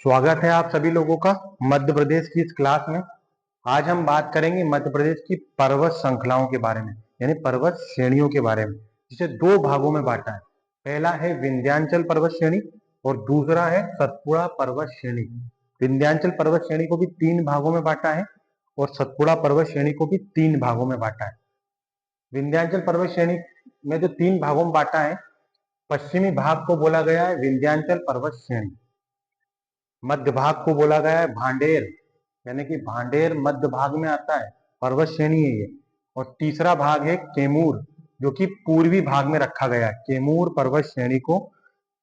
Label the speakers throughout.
Speaker 1: स्वागत है आप सभी लोगों का मध्य प्रदेश की इस क्लास में। आज हम बात करेंगे मध्य प्रदेश की पर्वत श्रृंखलाओं के बारे में, यानी पर्वत श्रेणियों के बारे में, जिसे दो भागों में बांटा है। पहला है विंध्याचल पर्वत श्रेणी और दूसरा है सतपुड़ा पर्वत श्रेणी। विंध्याचल पर्वत श्रेणी को भी 3 भागों में बांटा है और सतपुड़ा पर्वत श्रेणी को भी 3 भागों में बांटा है। विंध्याचल पर्वत श्रेणी में जो 3 भागों में बांटा है, पश्चिमी भाग को बोला गया है विंध्याचल पर्वत श्रेणी, मध्य भाग को बोला गया है भांडेर, यानी कि भांडेर मध्य भाग में आता है, पर्वत श्रेणी है ये। और तीसरा भाग है केमूर, जो कि पूर्वी भाग में रखा गया है। केमूर पर्वत श्रेणी को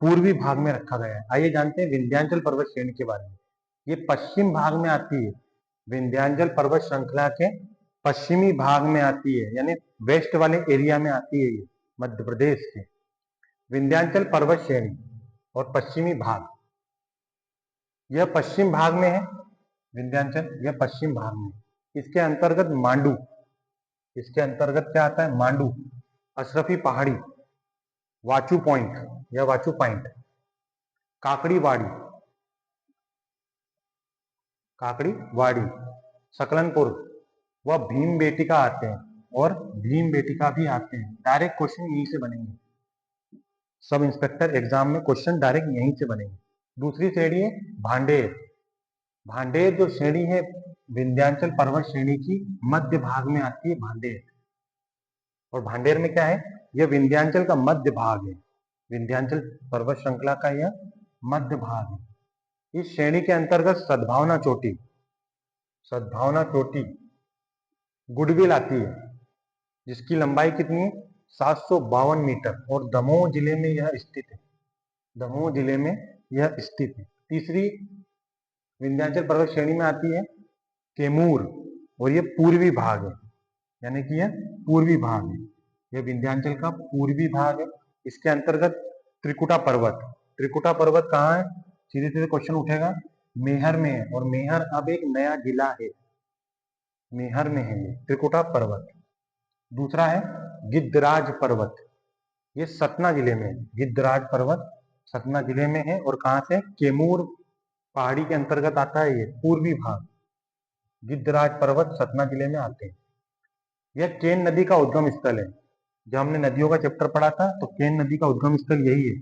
Speaker 1: पूर्वी भाग में रखा गया है। आइए जानते हैं विंध्याचल पर्वत श्रेणी के बारे में। ये पश्चिम भाग में आती है, विंध्याचल पर्वत श्रृंखला के पश्चिमी भाग में आती है, यानी वेस्ट वाले एरिया में आती है ये मध्य प्रदेश के। विंध्याचल पर्वत श्रेणी और पश्चिमी भाग, यह पश्चिम भाग में है। विंध्याचल यह पश्चिम भाग में, इसके अंतर्गत मांडू, इसके अंतर्गत क्या आता है, मांडू, अशरफी पहाड़ी, वाचू पॉइंट या वाचू पॉइंट, काकड़ी वाड़ी, काकड़ी वाड़ी, सकलनपुर व भीम बेटिका आते हैं, और भीम बेटिका भी आते हैं। डायरेक्ट क्वेश्चन यहीं से बनेंगे, सब इंस्पेक्टर एग्जाम में क्वेश्चन डायरेक्ट यहीं से बनेंगे। दूसरी श्रेणी है भांडेर। भांडेर जो श्रेणी है विंध्याचल पर्वत श्रेणी की मध्य भाग में आती है भांडेर। और भांडेर में क्या है, यह विंध्याचल का मध्य भाग है, विंध्याचल पर्वत श्रृंखला का यह मध्य भाग है। इस श्रेणी के अंतर्गत सद्भावना चोटी, सद्भावना चोटी गुडविल आती है, जिसकी लंबाई कितनी है, 752 मीटर, और दमोह जिले में यह स्थित है, दमोह जिले में यह स्थित है। तीसरी विंध्याचल पर्वत श्रेणी में आती है केमूर, और यह पूर्वी भाग है, यानी कि यह पूर्वी भाग है, यह विंध्याचल का पूर्वी भाग है। इसके अंतर्गत त्रिकुटा पर्वत, त्रिकुटा पर्वत कहाँ है, सीधे सीधे क्वेश्चन उठेगा, मेहर में है, और मेहर अब एक नया जिला है, मेहर में है ये त्रिकुटा पर्वत। दूसरा है गिद्धराज पर्वत, ये सतना जिले में है, गिद्धराज पर्वत सतना जिले में है, और कहां से, केमूर पहाड़ी के अंतर्गत आता है ये पूर्वी भाग। गिद्धराज पर्वत सतना जिले में आते हैं। यह केन नदी का उद्गम स्थल है। जब हमने नदियों का चैप्टर पढ़ा था तो केन नदी का उद्गम स्थल यही है।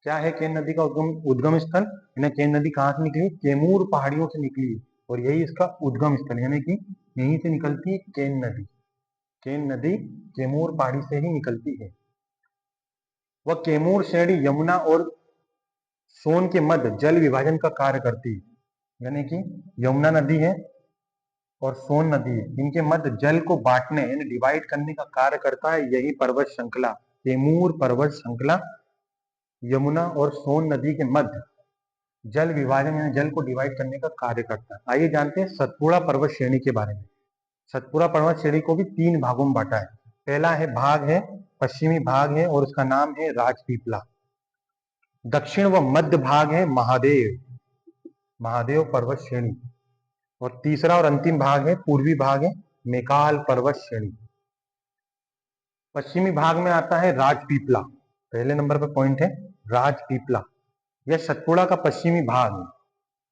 Speaker 1: क्या है केन नदी का उद्गम स्थल, यानी केन नदी कहाँ से निकली, केमूर पहाड़ियों से निकली है, और यही इसका उद्गम स्थल, यानी कि यहीं से निकलती है केन नदी। केन नदी केमूर पहाड़ी से ही निकलती है। वह केमूर श्रेणी यमुना और सोन के मध्य जल विभाजन का कार्य करती है, यानी कि यमुना नदी है और सोन नदी है, इनके मध्य जल को बांटने यानी डिवाइड करने का कार्य करता है यही पर्वत श्रृंखला, केमूर पर्वत श्रृंखला यमुना और सोन नदी के मध्य जल विभाजन यानी जल को डिवाइड करने का कार्य करता है। आइए जानते हैं सतपुड़ा पर्वत श्रेणी के बारे में। सतपुड़ा पर्वत श्रेणी को भी 3 भागों में बांटा है। पहला है भाग है पश्चिमी भाग है, और उसका नाम है राजपीपला। दक्षिण व मध्य भाग है महादेव, महादेव पर्वत श्रेणी, और तीसरा और अंतिम भाग है पूर्वी भाग है मेकाल पर्वत श्रेणी। पश्चिमी भाग में आता है राजपीपला, पहले नंबर पर पॉइंट है राजपीपला, यह सतपुड़ा का पश्चिमी भाग है।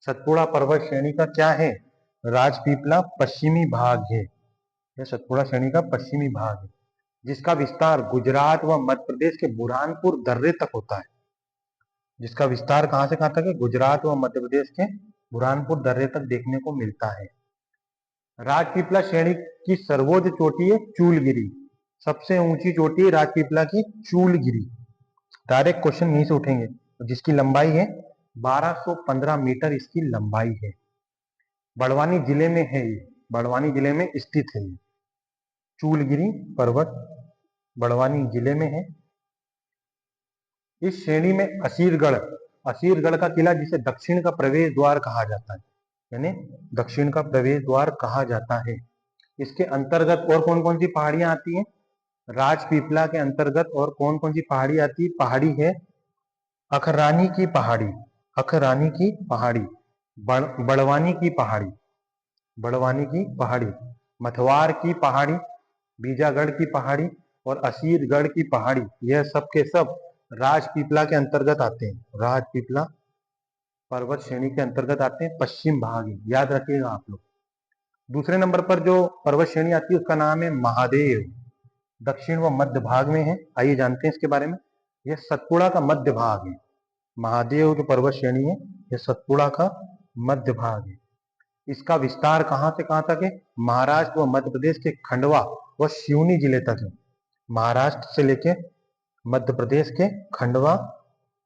Speaker 1: सतपुड़ा पर्वत श्रेणी का क्या है, राजपीपला पश्चिमी भाग है, यह सतपुड़ा श्रेणी का पश्चिमी भाग है, जिसका विस्तार गुजरात व मध्य प्रदेश के बुरहानपुर दर्रे तक होता है। जिसका विस्तार कहां से कहां तक है, गुजरात व मध्य प्रदेश के बुरहानपुर दर्रे तक देखने को मिलता है। राजपीपला श्रेणी की सर्वोच्च चोटी है चूलगिरी, सबसे ऊंची चोटी है राजपीपला की चूलगिरी। डायरेक्ट क्वेश्चन यहीं से उठेंगे, जिसकी लंबाई है 1215 मीटर, इसकी लंबाई है। बड़वानी जिले में है ये, बड़वानी जिले में स्थित है ये चूलगिरी पर्वत, बड़वानी जिले में है। इस श्रेणी में असीरगढ़, असीरगढ़ का किला, जिसे दक्षिण का प्रवेश द्वार कहा जाता है, यानी दक्षिण का प्रवेश द्वार कहा जाता है। इसके अंतर्गत और कौन कौन सी पहाड़ियां आती हैं, राजपीपला के अंतर्गत और कौन कौन सी पहाड़ी आती है, पहाड़ी है अखरानी की पहाड़ी, अखरानी की पहाड़ी, बड़वानी की पहाड़ी, बड़वानी की पहाड़ी, मथवार की पहाड़ी, बीजागढ़ की पहाड़ी और असीरगढ़ की पहाड़ी, यह सब के सब राजपीपला के अंतर्गत आते हैं। राजपीपला पर्वत श्रेणी के अंतर्गत आते हैं, पश्चिम भाग है, याद रखिएगा आप लोग। दूसरे नंबर पर जो पर्वत श्रेणी आती है उसका नाम है महादेव, दक्षिण व मध्य भाग में है। आइए जानते हैं इसके बारे में। यह सतपुड़ा का मध्य भाग है। महादेव जो पर्वत श्रेणी है यह सतपुड़ा का मध्य भाग है। इसका विस्तार कहां से कहां तक है? महाराष्ट्र व मध्य प्रदेश के खंडवा व सिवनी जिले तक है। महाराष्ट्र से लेके मध्य प्रदेश के खंडवा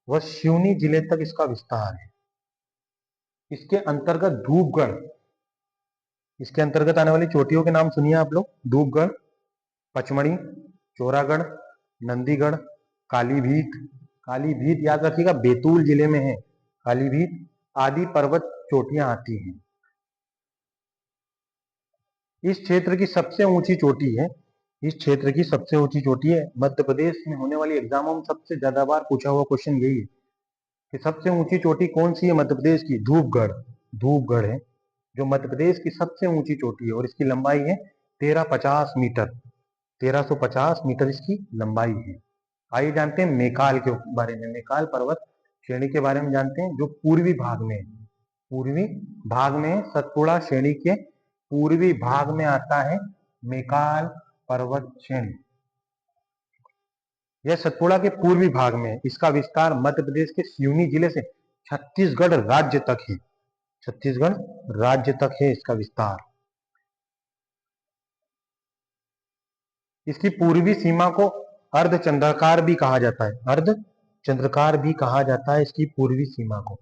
Speaker 1: व सिवनी जिले तक इसका विस्तार है। इसके अंतर्गत धूपगढ़, इसके अंतर्गत आने वाली चोटियों के नाम सुनिए आप लोग। धूपगढ़, पचमढ़ी, चौरागढ़, नंदीगढ़, कालीभीत, कालीभीत याद रखिएगा बैतूल जिले में है, कालीभीत आदि पर्वत चोटियां आती हैं। इस क्षेत्र की सबसे ऊंची चोटी है, इस क्षेत्र की सबसे ऊंची चोटी है। मध्य प्रदेश में होने वाली एग्जामों में सबसे ज्यादा बार पूछा हुआ क्वेश्चन यही है कि सबसे ऊंची चोटी कौन सी है मध्य प्रदेश की? धूपगढ़, धूपगढ़ है जो मध्य प्रदेश की सबसे ऊंची चोटी है और इसकी लंबाई है 1350 मीटर, 1350 मीटर इसकी लंबाई है। आइए जानते हैं मेकाल के बारे में, मेकाल पर्वत श्रेणी के बारे में जानते हैं जो पूर्वी भाग में, पूर्वी भाग में सतपुड़ा श्रेणी के पूर्वी भाग में आता है मेकाल पर्वत श्रेणी। यह सतपुड़ा के पूर्वी भाग में है। इसका विस्तार मध्य प्रदेश के सिवनी जिले से छत्तीसगढ़ राज्य तक है, छत्तीसगढ़ राज्य तक है इसका विस्तार। इसकी पूर्वी सीमा को अर्धचंद्राकार भी कहा जाता है, अर्धचंद्राकार भी कहा जाता है इसकी पूर्वी सीमा को।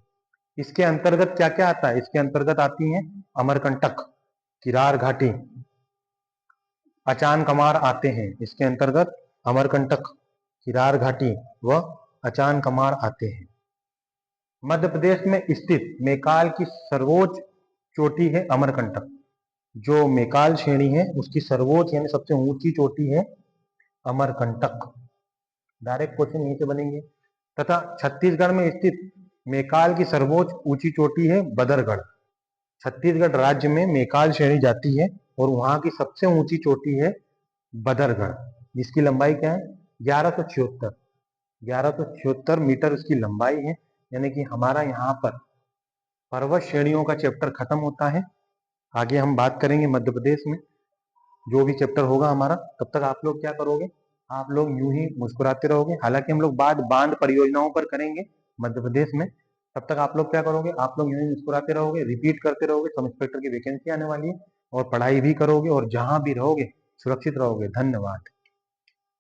Speaker 1: इसके अंतर्गत क्या क्या आता है? इसके अंतर्गत आती हैं अमरकंटक, किरार घाटी, अचान कमार आते हैं। इसके अंतर्गत अमरकंटक, किरार घाटी व अचान कमार आते हैं। मध्य प्रदेश में स्थित मेकाल की सर्वोच्च चोटी है अमरकंटक। जो मेकाल श्रेणी है उसकी सर्वोच्च यानी सबसे ऊंची चोटी है अमरकंटक। डायरेक्ट क्वेश्चन यहीं से बनेंगे। तथा छत्तीसगढ़ में स्थित मेकाल की सर्वोच्च ऊंची चोटी है बदरगढ़। छत्तीसगढ़ राज्य में मेकाल श्रेणी जाती है और वहां की सबसे ऊंची चोटी है बदरगढ़, जिसकी लंबाई क्या है? 1176 मीटर उसकी लंबाई है। यानी कि हमारा यहाँ पर पर्वत श्रेणियों का चैप्टर खत्म होता है। आगे हम बात करेंगे मध्य प्रदेश में जो भी चैप्टर होगा हमारा। तब तक आप लोग क्या करोगे? आप लोग यूं ही मुस्कुराते रहोगे। हालांकि हम लोग बात बांध परियोजनाओं पर करेंगे मध्य प्रदेश में। तब तक आप लोग क्या करोगे? आप लोग यूं ही मुस्कुराते रहोगे, रिपीट करते रहोगे। सब इंस्पेक्टर की वैकेंसी आने वाली है और पढ़ाई भी करोगे और जहां भी रहोगे सुरक्षित रहोगे। धन्यवाद।